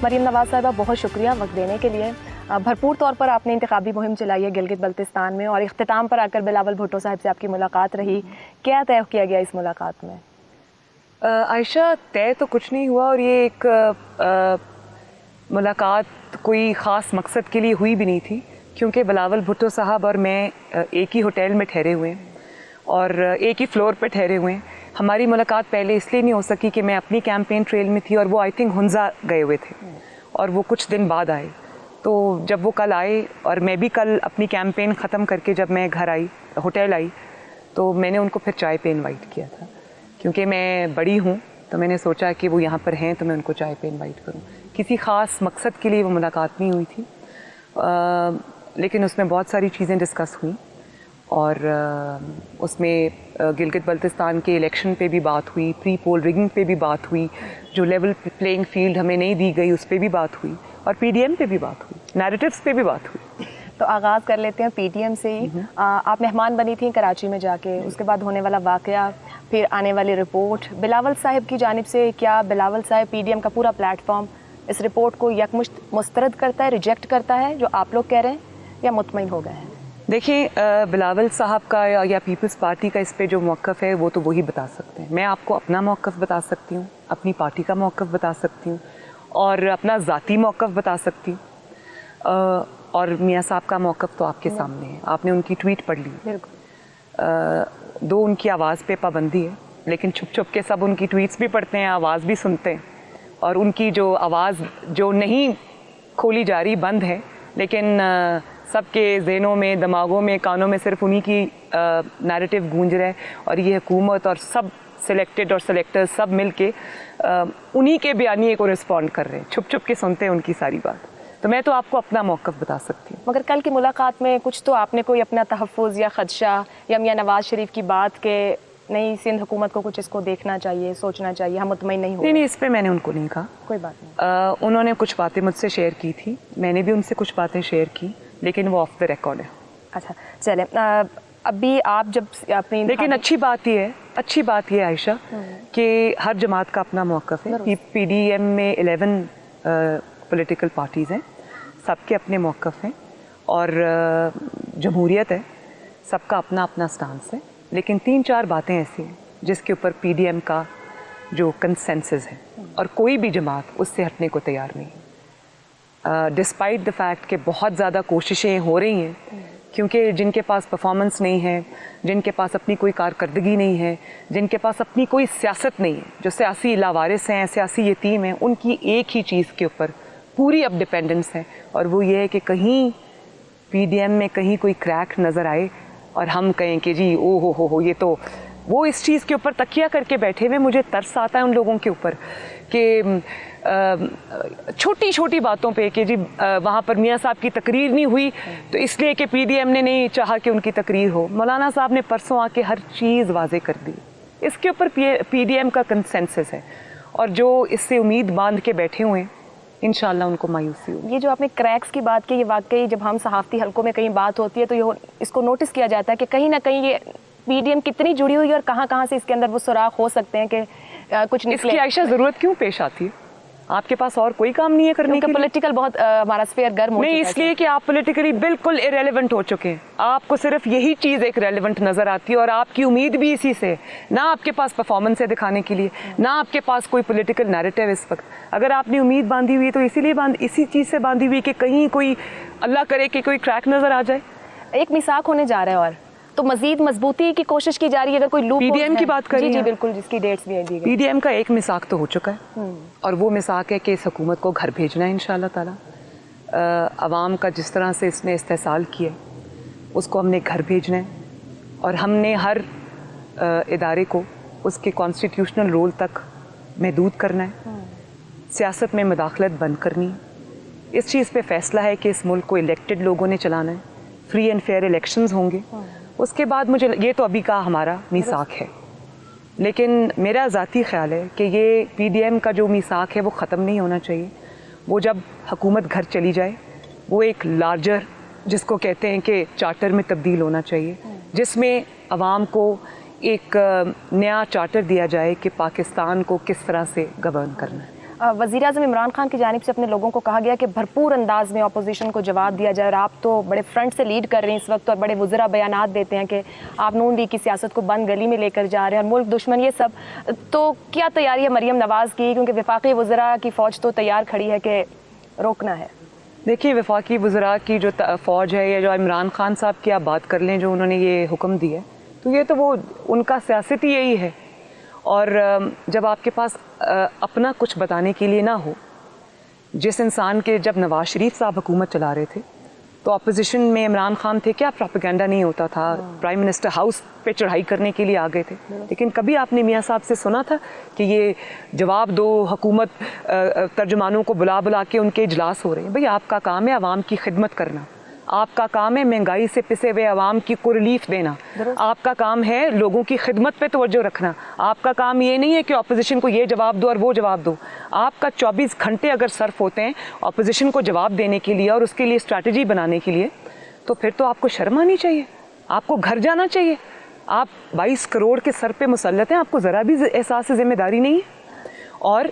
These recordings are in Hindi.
मरीम नवाज़ साहिबा, बहुत शुक्रिया वक्त देने के लिए। भरपूर तौर पर आपने इंतखाबी मुहिम चलाई है गिलगित बल्तिस्तान में, और इख्तिताम पर आकर बिलावल भुट्टो साहब से आपकी मुलाकात रही। क्या तय किया गया इस मुलाकात में? आयशा, तय तो कुछ नहीं हुआ, और ये एक मुलाकात कोई ख़ास मकसद के लिए हुई भी नहीं थी, क्योंकि बिलावल भुट्टो साहब और मैं एक ही होटल में ठहरे हुए हैं और एक ही फ्लोर पे ठहरे हुए हैं। हमारी मुलाकात पहले इसलिए नहीं हो सकी कि मैं अपनी कैंपेन ट्रेल में थी और वो आई थिंक हुंजा गए हुए थे, और वो कुछ दिन बाद आए। तो जब वो कल आए और मैं भी कल अपनी कैंपेन ख़त्म करके जब मैं घर आई, होटल आई, तो मैंने उनको फिर चाय पे इनवाइट किया था, क्योंकि मैं बड़ी हूँ तो मैंने सोचा कि वो यहाँ पर हैं तो मैं उनको चाय पे इनवाइट करूँ। किसी ख़ास मकसद के लिए वो मुलाकात नहीं हुई थी, लेकिन उसमें बहुत सारी चीज़ें डिस्कस हुई, और उसमें गिलगित बल्तिस्तान के इलेक्शन पे भी बात हुई, प्री पोल रिगिंग पे भी बात हुई, जो लेवल प्लेइंग फील्ड हमें नहीं दी गई उस पर भी बात हुई, और पीडीएम पे भी बात हुई, नैरेटिव्स पे भी बात हुई। तो आगाज़ कर लेते हैं पीडीएम से ही। आप मेहमान बनी थी कराची में जाके, उसके बाद होने वाला वाक़या, फिर आने वाली रिपोर्ट, बिलावल साहब की जानिब से क्या बिलावल साहब पीडीएम का पूरा प्लेटफॉर्म इस रिपोर्ट को यकमुश्त मुस्तरद करता है, रिजेक्ट करता है जो आप लोग कह रहे हैं, या मुतमईन हो गए हैं? देखिए, बिलावल साहब का या पीपल्स पार्टी का इस पे जो मौक़िफ़ है वो तो वही बता सकते हैं। मैं आपको अपना मौक़िफ़ बता सकती हूँ, अपनी पार्टी का मौक़िफ़ बता सकती हूँ, और अपना ज़ाती मौक़िफ़ बता सकती हूँ। और मियाँ साहब का मौक़िफ़ तो आपके सामने है, आपने उनकी ट्वीट पढ़ ली। बिल्कुल। दो उनकी आवाज़ पे पाबंदी है, लेकिन छुप छुप के सब उनकी ट्वीट्स भी पढ़ते हैं, आवाज़ भी सुनते हैं, और उनकी जो आवाज़ जो नहीं खोली जा रही बंद है, लेकिन सबके ज़हनों में, दिमागों में, कानों में सिर्फ उन्हीं की नैरेटिव गूंज रहा है, और ये हुकूमत और सब सिलेक्टेड और सिलेक्टर्स सब मिल के उन्हीं के बयानिए को रिस्पॉन्ड कर रहे हैं, छुप छुप के सुनते हैं उनकी सारी बात। तो मैं तो आपको अपना मौक़िफ़ बता सकती हूँ। मगर कल की मुलाकात में कुछ तो आपने कोई अपना तहफ़्फ़ुज़ या ख़दशा या मियाँ नवाज़ शरीफ की बात के नहीं, सिंध हुकूमत को कुछ इसको देखना चाहिए, सोचना चाहिए, हम मुतमईन नहीं हो? नहीं, इस पर मैंने उनको नहीं कहा। कोई बात नहीं। उन्होंने कुछ बातें मुझसे शेयर की थी, मैंने भी उनसे कुछ बातें शेयर की, लेकिन वो ऑफ द रिकॉर्ड है। अच्छा, चलें। अभी आप जब अपनी, लेकिन अच्छी बात ये आयशा कि हर जमात का अपना मौक़िफ़ है। पीडीएम में 11 पॉलिटिकल पार्टीज़ हैं, सबके अपने मौक़िफ़ हैं, और जमहूरियत है, सबका अपना अपना स्टांस है। लेकिन 3-4 बातें ऐसी हैं जिसके ऊपर पीडीएम का जो कंसेंसस है, और कोई भी जमात उससे हटने को तैयार नहीं। डिस्पाइट द फैक्ट कि बहुत ज़्यादा कोशिशें हो रही हैं, क्योंकि जिनके पास परफॉर्मेंस नहीं है, जिनके पास अपनी कोई कारकर्दगी नहीं है, जिनके पास अपनी कोई सियासत नहीं है, जो सियासी लावारिस हैं, सियासी यतीम हैं, उनकी एक ही चीज़ के ऊपर पूरी अब डिपेंडेंस है, और वो ये है कि कहीं पीडीएम में कहीं कोई क्रैक नज़र आए और हम कहें कि जी ओ हो ये तो, वो इस चीज़ के ऊपर तकिया करके बैठे हुए। मुझे तरस आता है उन लोगों के ऊपर कि छोटी छोटी बातों पे कि जी वहाँ पर मियाँ साहब की तकरीर नहीं हुई तो इसलिए कि पीडीएम ने नहीं चाहा कि उनकी तकरीर हो। मौलाना साहब ने परसों आके हर चीज़ वाजे कर दी, इसके ऊपर पीडीएम का कंसेंसस है, और जो इससे उम्मीद बांध के बैठे हुए हैं इंशाल्लाह उनको मायूसी होगी। ये जो आपने क्रैक्स की बात की, ये वाकई जब हम सहाफ़ती हलकों में कहीं बात होती है तो ये इसको नोटिस किया जाता है कि कहीं ना कहीं ये पीडीएम कितनी जुड़ी हुई है, और कहाँ कहाँ से इसके अंदर वो सुराख हो सकते हैं कि कुछ निकले। इसकी आयशा ज़रूरत क्यों पेश आती है? आपके पास और कोई काम नहीं है करने के लिए? पॉलिटिकल बहुत हमारा स्फीयर गर्म हो चुका है। नहीं, इसलिए कि आप पॉलिटिकली बिल्कुल इरेलेवेंट हो चुके हैं। आपको सिर्फ यही चीज़ एक रेलेवेंट नज़र आती है, और आपकी उम्मीद भी इसी से। ना आपके पास परफॉर्मेंस है दिखाने के लिए, ना आपके पास कोई पॉलिटिकल नैरेटिव इस वक्त। अगर आपने उम्मीद बांधी हुई है तो इसीलिए इसी चीज़ से बांधी हुई कि कहीं कोई, अल्लाह करे कि कोई क्रैक नज़र आ जाए। एक मिसाक होने जा रहा है, और तो मजीद मजबूती की कोशिश की जा रही है। अगर कोई लूप पीडीएम की बात करें, जी बिल्कुल, जिसकी डेट्स भी दी गई। पीडीएम का एक मिसाक तो हो चुका है, और वो मिसाक है कि इस हुकूमत को घर भेजना है इंशाल्लाह ताला। अवाम का जिस तरह से इसने इस्तेसाल किया उसको हमने घर भेजना है, और हमने हर इदारे को उसके कॉन्स्टिट्यूशनल रोल तक महदूद करना है। सियासत में मुदाखलत बंद करनी है। इस चीज़ पे फैसला है कि इस मुल्क को इलेक्टेड लोगों ने चलाना है, फ्री एंड फेयर इलेक्शंस होंगे। उसके बाद मुझे ये तो अभी का हमारा मीसाक है, लेकिन मेरा ज़ाती ख्याल है कि ये पीडीएम का जो मीसाक है वो ख़त्म नहीं होना चाहिए। वो जब हुकूमत घर चली जाए वो एक लार्जर, जिसको कहते हैं कि चार्टर में तब्दील होना चाहिए, जिसमें आवाम को एक नया चार्टर दिया जाए कि पाकिस्तान को किस तरह से गवर्न करना है। वज़ीर-ए-आज़म इमरान खान की जानिब से अपने लोगों को कहा गया कि भरपूर अंदाज में अपोजिशन को जवाब दिया जाए, और आप तो बड़े फ्रंट से लीड कर रहे हैं इस वक्त और बड़े वज़रा बयानात देते हैं कि आप नून लीग की सियासत को बंद गली में लेकर जा रहे हैं और मुल्क दुश्मन ये सब, तो क्या तैयारी है मरीम नवाज़ की, क्योंकि वफाकी वज़रा की फ़ौज तो तैयार खड़ी है कि रोकना है? देखिए, वफाकी वज़रा की जो फ़ौज है या जो इमरान खान साहब की आप बात कर लें, जो उन्होंने ये हुक्म दिया है, तो ये तो वो उनका सियासत ही यही है। और जब आपके पास अपना कुछ बताने के लिए ना हो, जिस इंसान के जब नवाज शरीफ साहब हुकूमत चला रहे थे तो अपोजिशन में इमरान खान थे, क्या प्रोपेगेंडा नहीं होता था, प्राइम मिनिस्टर हाउस पे चढ़ाई करने के लिए आ गए थे, लेकिन कभी आपने मियाँ साहब से सुना था कि ये जवाब दो, हुकूमत तर्जुमानों को बुला बुला के उनके इजलास हो रहे हैं? भाई, आपका काम है आवाम की खिदमत करना, आपका काम है महंगाई से पिसे हुए आवाम की को रिलीफ देना, आपका काम है लोगों की खिदमत पे तवज्जो रखना। आपका काम ये नहीं है कि अपोजिशन को ये जवाब दो और वो जवाब दो। आपका 24 घंटे अगर सर्फ होते हैं अपोजिशन को जवाब देने के लिए और उसके लिए स्ट्रैटेजी बनाने के लिए, तो फिर तो आपको शर्म आनी चाहिए, आपको घर जाना चाहिए। आप 22 करोड़ के सर पे मुसल्लत हैं, आपको ज़रा भी एहसास जिम्मेदारी नहीं है। और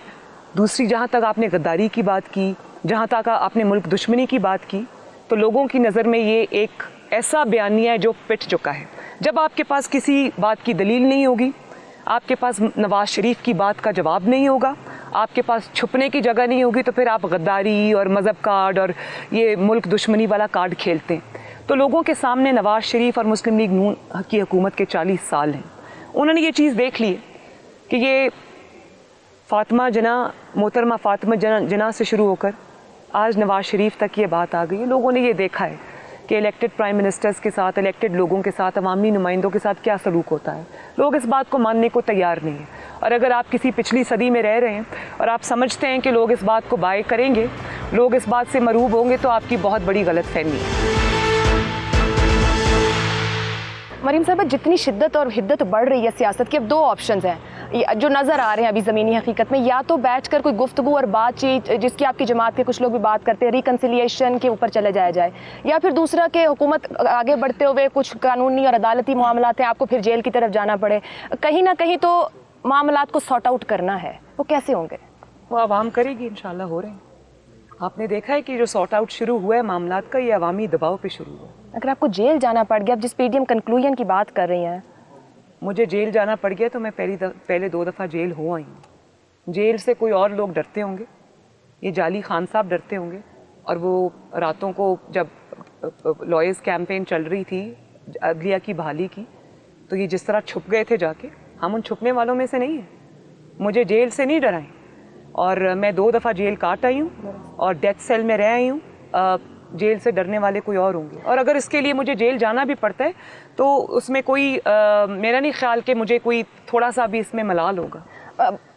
दूसरी, जहाँ तक आपने गद्दारी की बात की, जहाँ तक आपने मुल्क दुश्मनी की बात की, तो लोगों की नज़र में ये एक ऐसा बयानिया है जो पिट चुका है। जब आपके पास किसी बात की दलील नहीं होगी, आपके पास नवाज शरीफ की बात का जवाब नहीं होगा, आपके पास छुपने की जगह नहीं होगी, तो फिर आप गद्दारी और मज़हब कार्ड और ये मुल्क दुश्मनी वाला कार्ड खेलते हैं। तो लोगों के सामने नवाज शरीफ और मुस्लिम लीग नून की हुकूमत के 40 साल हैं। उन्होंने ये चीज़ देख ली है कि ये फातिमा जना, मोहतरमा फातिमा जना से शुरू होकर आज नवाज शरीफ तक ये बात आ गई है। लोगों ने ये देखा है कि इलेक्टेड प्राइम मिनिस्टर्स के साथ, इलेक्टेड लोगों के साथ, अवामी नुमाइंदों के साथ क्या सलूक होता है। लोग इस बात को मानने को तैयार नहीं है। और अगर आप किसी पिछली सदी में रह रहे हैं और आप समझते हैं कि लोग इस बात को बाय करेंगे, लोग इस बात से मरूब होंगे, तो आपकी बहुत बड़ी गलतफहमी है। मरीम साहब, जितनी शिद्दत और हिद्दत बढ़ रही है सियासत की, अब दो ऑप्शंस हैं जो नज़र आ रहे हैं अभी ज़मीनी हकीकत में। या तो बैठकर कोई गुफ्तगू और बातचीत, जिसकी आपकी जमात के कुछ लोग भी बात करते हैं, रिकन्सिलिएशन के ऊपर चले जाया जाए, या फिर दूसरा कि हुकूमत आगे बढ़ते हुए कुछ कानूनी और अदालती मामलात हैं, आपको फिर जेल की तरफ जाना पड़े। कहीं ना कहीं तो मामलात को सॉर्ट आउट करना है, वो कैसे होंगे? वो आवाम करेगी, इंशाल्लाह हो रहे हैं। आपने देखा है कि जो सॉर्ट आउट शुरू हुआ है मामलात का, ये अवामी दबाव पे शुरू हुआ। अगर आपको जेल जाना पड़ गया, अब जिस पीडीएम कंक्लूजन की बात कर रही हैं, मुझे जेल जाना पड़ गया तो मैं पहले 2 दफ़ा जेल हो आई हूँ। जेल से कोई और लोग डरते होंगे, ये जाली खान साहब डरते होंगे। और वो रातों को जब लॉयर्स कैंपेन चल रही थी अदलिया की बहाली की, तो ये जिस तरह छुप गए थे जाके, हम उन छुपने वालों में से नहीं हैं। मुझे जेल से नहीं डराएं। और मैं 2 दफ़ा जेल काट आई हूँ और डेथ सेल में रह आई हूँ। जेल से डरने वाले कोई और होंगे। और अगर इसके लिए मुझे जेल जाना भी पड़ता है तो उसमें कोई मेरा नहीं ख्याल कि मुझे कोई थोड़ा सा भी इसमें मलाल होगा।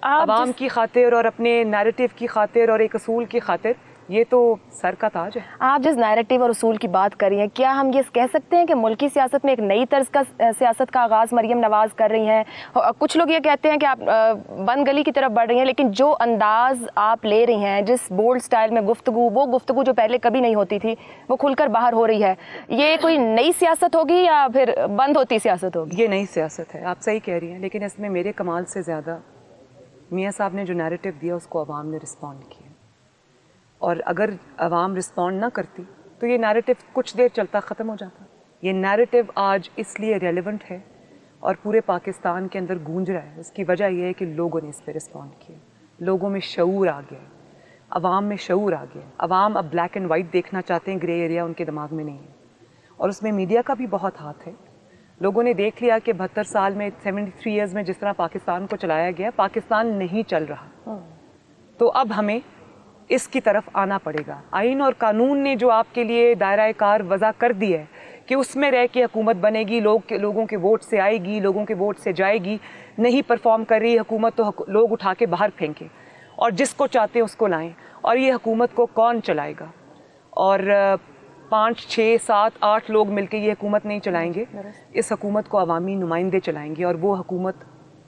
आवाम की खातिर और अपने नैरेटिव की खातिर और एक असूल की खातिर ये तो सर का ताज है। आप जिस नैरेटिव और उसूल की बात कर रही हैं, क्या हम ये कह सकते हैं कि मुल्की सियासत में एक नई तर्ज का सियासत का आगाज़ मरीम नवाज़ कर रही हैं? कुछ लोग ये कहते हैं कि आप बंद गली की तरफ बढ़ रही हैं, लेकिन जो अंदाज आप ले रही हैं, जिस बोल्ड स्टाइल में गुफ्तगू, वो गुफ्तगू जो पहले कभी नहीं होती थी, वो खुलकर बाहर हो रही है, ये कोई नई सियासत होगी या फिर बंद होती सियासत होगी? ये नई सियासत है, आप सही कह रही हैं। लेकिन इसमें मेरे कमाल से ज़्यादा मियाँ साहब ने जो नैरेटिव दिया उसको अवाम ने रिस्पॉन्ड किया। और अगर अवाम रिस्पॉन्ड ना करती तो ये नैरेटिव कुछ देर चलता ख़त्म हो जाता। ये नैरेटिव आज इसलिए रेलेवेंट है और पूरे पाकिस्तान के अंदर गूंज रहा है। उसकी वजह यह है कि लोगों ने इस पर रिस्पॉन्ड किया, लोगों में शऊर आ गया, अवाम में शऊर आ गया। अवाम अब ब्लैक एंड वाइट देखना चाहते हैं, ग्रे एरिया उनके दिमाग में नहीं है। और उसमें मीडिया का भी बहुत हाथ है। लोगों ने देख लिया कि 72 साल में, 73 ईयर्स में जिस तरह पाकिस्तान को चलाया गया, पाकिस्तान नहीं चल रहा। तो अब हमें इसकी तरफ आना पड़ेगा। आइन और कानून ने जो आपके लिए दायरा कार वज़ा कर दी है कि उसमें रह के हुकूमत बनेगी, लोगों के वोट से आएगी, लोगों के वोट से जाएगी। नहीं परफॉर्म कर रही हुकूमत तो लोग उठा के बाहर फेंकें और जिसको चाहते हैं उसको लाएं। और ये हुकूमत को कौन चलाएगा? और 5, 6, 7, 8 लोग मिलकर ये हुकूमत नहीं चलाएंगे। इस हुकूमत को अवामी नुमाइंदे चलाएंगे और वो हुकूमत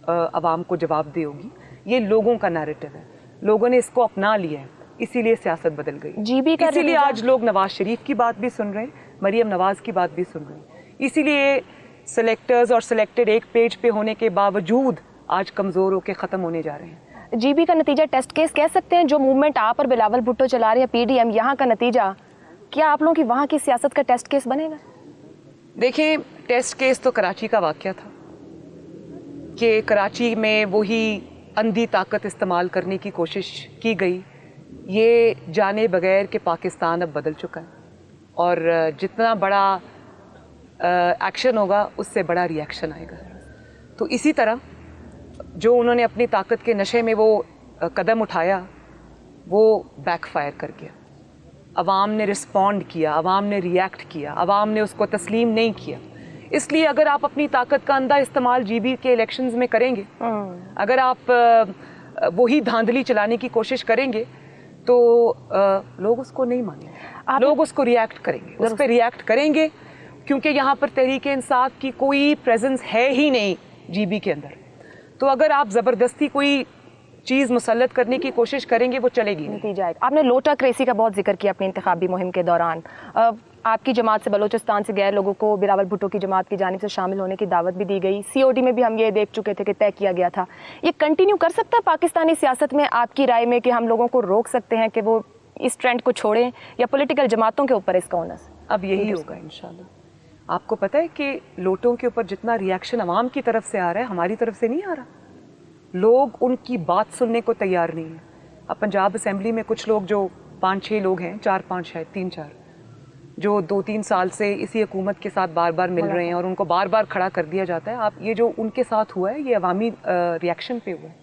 अवाम को जवाबदेह होगी। ये लोगों का नैरेटिव है, लोगों ने इसको अपना लिया है, इसीलिए सियासत बदल गई। इसीलिए आज लोग नवाज शरीफ की बात भी सुन रहे हैं, मरीम नवाज की बात भी सुन रहे हैं। इसीलिए सिलेक्टर्स और सिलेक्टेड एक पेज पे होने के बावजूद आज कमज़ोर होकर ख़त्म होने जा रहे हैं। जीबी का नतीजा टेस्ट केस कह सकते हैं? जो मूवमेंट आप और बिलावल भुट्टो चला रहे हैं पीडीएम, यहाँ का नतीजा क्या आप लोगों की वहाँ की सियासत का टेस्ट केस बनेगा? देखें, टेस्ट केस तो कराची का वाकया था कि कराची में वही अंधी ताकत इस्तेमाल करने की कोशिश की गई। ये जाने बगैर कि पाकिस्तान अब बदल चुका है और जितना बड़ा एक्शन होगा उससे बड़ा रिएक्शन आएगा। तो इसी तरह जो उन्होंने अपनी ताकत के नशे में वो कदम उठाया वो बैकफायर कर गया। अवाम ने रिस्पॉन्ड किया, अवाम ने रिएक्ट किया, अवाम ने उसको तस्लीम नहीं किया। इसलिए अगर आप अपनी ताकत का अंधा इस्तेमाल जीबी के इलेक्शंस में करेंगे, अगर आप वही धांधली चलाने की कोशिश करेंगे तो लोग उसको नहीं मानेंगे, लोग उसको रिएक्ट करेंगे, उस पर रिएक्ट करेंगे क्योंकि यहाँ पर तहरीक इंसाफ की कोई प्रेजेंस है ही नहीं जीबी के अंदर। तो अगर आप ज़बरदस्ती कोई चीज़ मुसल्लत करने की कोशिश करेंगे वो चलेगी नहीं। जाएगा। आपने लोटाक्रेसी का बहुत जिक्र किया अपनी इंतखाबी मुहिम के दौरान। आपकी जमात से बलूचिस्तान से गैर लोगों को बिलावल भुट्टो की जमात की जानिब से शामिल होने की दावत भी दी गई। सीओडी में भी हम ये देख चुके थे कि तय किया गया था। ये कंटिन्यू कर सकता है पाकिस्तानी सियासत में आपकी राय में कि हम लोगों को रोक सकते हैं कि वो इस ट्रेंड को छोड़ें, या पॉलिटिकल जमातों के ऊपर इसका ओनस? अब यही होगा इंशाल्लाह। आपको पता है कि लोटों के ऊपर जितना रिएक्शन अवाम की तरफ से आ रहा है हमारी तरफ से नहीं आ रहा। लोग उनकी बात सुनने को तैयार नहीं है। अब पंजाब असेंबली में कुछ लोग जो 5-6 लोग हैं, 4-5 शायद 3-4, जो 2-3 साल से इसी हुकूमत के साथ बार बार मिल रहे हैं और उनको बार बार खड़ा कर दिया जाता है। आप ये जो उनके साथ हुआ है ये अवामी रिएक्शन पे हुआ है।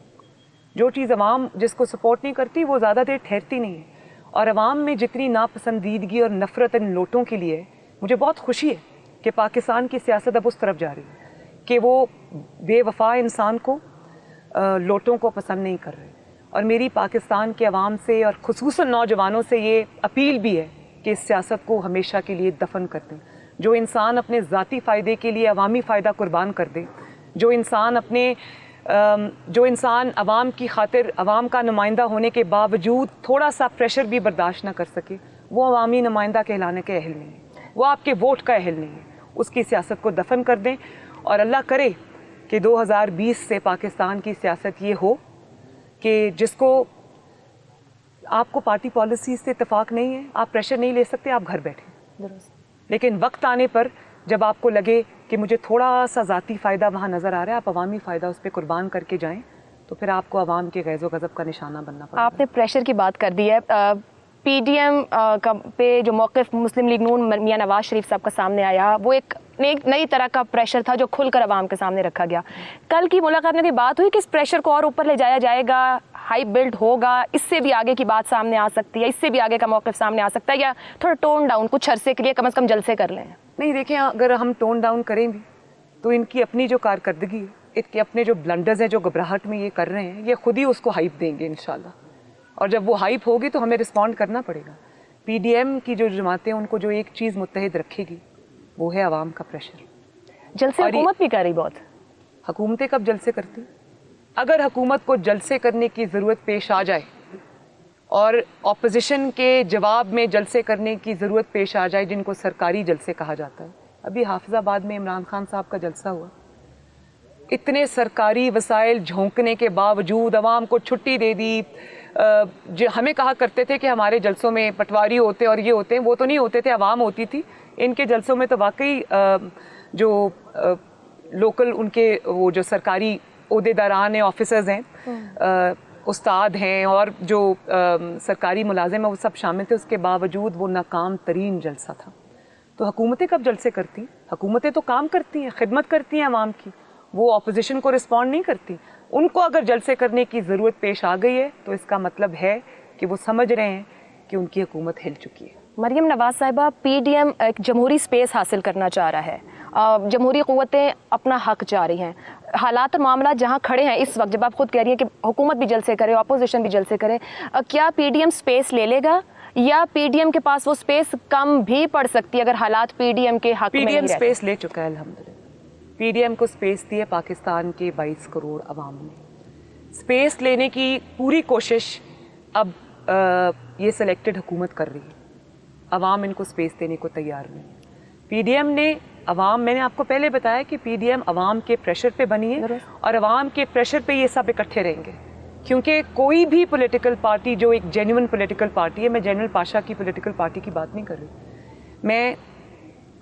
जो चीज़ अवाम जिसको सपोर्ट नहीं करती वो ज़्यादा देर ठहरती नहीं है। और अवाम में जितनी नापसंदीदगी और नफ़रत इन लोटों के लिए, मुझे बहुत खुशी है कि पाकिस्तान की सियासत अब उस तरफ जा रही है कि वो बेवफा इंसान को, लोटों को पसंद नहीं कर रहे। और मेरी पाकिस्तान के अवाम से और खुसूसन नौजवानों से ये अपील भी है कि इस सियासत को हमेशा के लिए दफन कर दें। जो इंसान अपने ज़ाती फ़ायदे के लिए अवामी फ़ायदा कुर्बान कर दे, जो इंसान अवाम की खातिर अवाम का नुमाइंदा होने के बावजूद थोड़ा सा प्रेशर भी बर्दाश्त ना कर सके, वो अवामी नुमाइंदा कहलाने के अहल नहीं है, वो आपके वोट का अहल नहीं है। उसकी सियासत को दफन कर दें और अल्लाह करे कि 2020 से पाकिस्तान की सियासत ये हो कि जिसको आपको पार्टी पॉलिसी से इत्तेफाक नहीं है, आप प्रेशर नहीं ले सकते, आप घर बैठे। लेकिन वक्त आने पर जब आपको लगे कि मुझे थोड़ा सा ज़ाती फ़ायदा वहाँ नज़र आ रहा है, आप अवामी फ़ायदा उस पर कुर्बान करके जाएं, तो फिर आपको अवाम के गैज़ो गज़ब का निशाना बनना पड़ेगा। आपने प्रेशर की बात कर दी है। पीडीएम पे जो मौक़िफ़ मुस्लिम लीग नून मियां नवाज शरीफ साहब का सामने आया, वो एक नई तरह का प्रेशर था जो खुलकर अवाम के सामने रखा गया। कल की मुलाकात में भी बात हुई कि इस प्रेशर को और ऊपर ले जाया जाएगा, हाई बिल्ड होगा, इससे भी आगे की बात सामने आ सकती है, इससे भी आगे का मौक़िफ़ सामने आ सकता है, या थोड़ा टोन डाउन कुछ अरसे के लिए कम से कम जलसे कर लें? नहीं, देखें, अगर हम टोन डाउन करें भी तो इनकी अपनी जो कारकर्दगी है, इनके अपने जो ब्लंडर्स हैं, जो घबराहट में ये कर रहे हैं, ये खुद ही उसको हाइप देंगे इंशाल्लाह। और जब वो हाइप होगी तो हमें रिस्पॉन्ड करना पड़ेगा। पीडीएम की जो जमातें, उनको जो एक चीज़ मुत्तहिद रखेगी वो है आवाम का प्रेशर। जलसे हुकूमत भी कर रही बहुत। हुकूमतें कब जलसे करती? अगर हुकूमत को जलसे करने की ज़रूरत पेश आ जाए और ऑपोजिशन के जवाब में जलसे करने की ज़रूरत पेश आ जाए, जिनको सरकारी जलसे कहा जाता है। अभी हाफिज़ाबाद में इमरान खान साहब का जलसा हुआ, इतने सरकारी वसाइल झोंकने के बावजूद अवाम को छुट्टी दे दी। जो हमें कहा करते थे कि हमारे जलसों में पटवारी होते और ये होते हैं, वो तो नहीं होते थे, अवाम होती थी। इनके जलसों में तो वाकई जो लोकल उनके वो जो सरकारी ओहदेदारान हैं, ऑफिसर्स हैं, उस्ताद हैं और जो सरकारी मुलाजिम हैं, वो सब शामिल थे। उसके बावजूद वो नाकाम तरीन जलसा था। तो हुकूमतें कब जलसे करती? हुकूमतें तो काम करती हैं, खिदमत करती हैं अवाम की, वो ऑपोजिशन को रिस्पॉन्ड नहीं करती। उनको अगर जलसे करने की ज़रूरत पेश आ गई है तो इसका मतलब है कि वो समझ रहे हैं कि उनकी हुकूमत हिल चुकी है। मरियम नवाज साहिबा, पीडीएम एक जमहूरी स्पेस हासिल करना चाह रहा है, जमहूरी क़ुव्वतें अपना हक चाह रही हैं। हालात और मामला जहाँ खड़े हैं इस वक्त, जब आप खुद कह रही हैं कि हुकूमत भी जलसे करे, अपोजिशन भी जलसे करे, क्या पीडीएम स्पेस ले लेगा या पीडीएम के पास वो स्पेस कम भी पड़ सकती है अगर हालात पीडीएम के हक में नहीं रहते? पीडीएम स्पेस ले चुका है अल्हम्दुलिल्लाह। पीडीएम को स्पेस दी है पाकिस्तान के 22 करोड़ अवाम ने। स्पेस लेने की पूरी कोशिश अब ये सिलेक्टेड हुकूमत कर रही है। अवाम इनको स्पेस देने को तैयार नहीं है। पीडीएम ने अवाम, मैंने आपको पहले बताया कि पीडीएम अवाम के प्रेशर पे बनी है और अवाम के प्रेशर पे ये सब इकट्ठे रहेंगे। क्योंकि कोई भी पॉलिटिकल पार्टी जो एक जेन्युइन पॉलिटिकल पार्टी है, मैं जनरल पाशा की पॉलिटिकल पार्टी की बात नहीं कर रही, मैं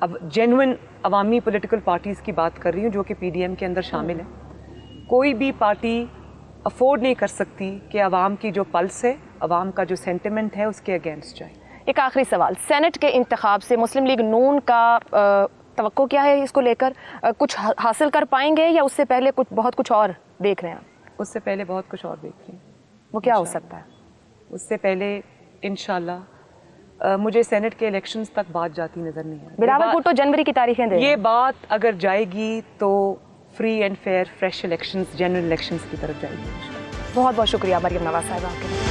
अब जेन्युइन अवामी पॉलिटिकल पार्टीज़ की बात कर रही हूँ जो कि पीडीएम के अंदर शामिल है। कोई भी पार्टी अफोर्ड नहीं कर सकती कि आवाम की जो पल्स है, आवाम का जो सेंटिमेंट है, उसके अगेंस्ट जाए। एक आखिरी सवाल, सेनेट के इंतखाब से मुस्लिम लीग नून का तवक्को क्या है इसको लेकर? कुछ हासिल कर पाएंगे या उससे पहले बहुत कुछ और देख रहे हैं? उससे पहले बहुत कुछ और देख रही हैं। वो क्या हो सकता है? उससे पहले इंशाल्लाह मुझे सेनेट के इलेक्शंस तक बात जाती नजर नहीं है। बिलावल भुट्टो जनवरी की तारीखें दे, ये बात अगर जाएगी तो free and fair fresh elections, general elections की तरफ जाएगी। बहुत बहुत शुक्रिया मरियम नवाज साहिबा आपके।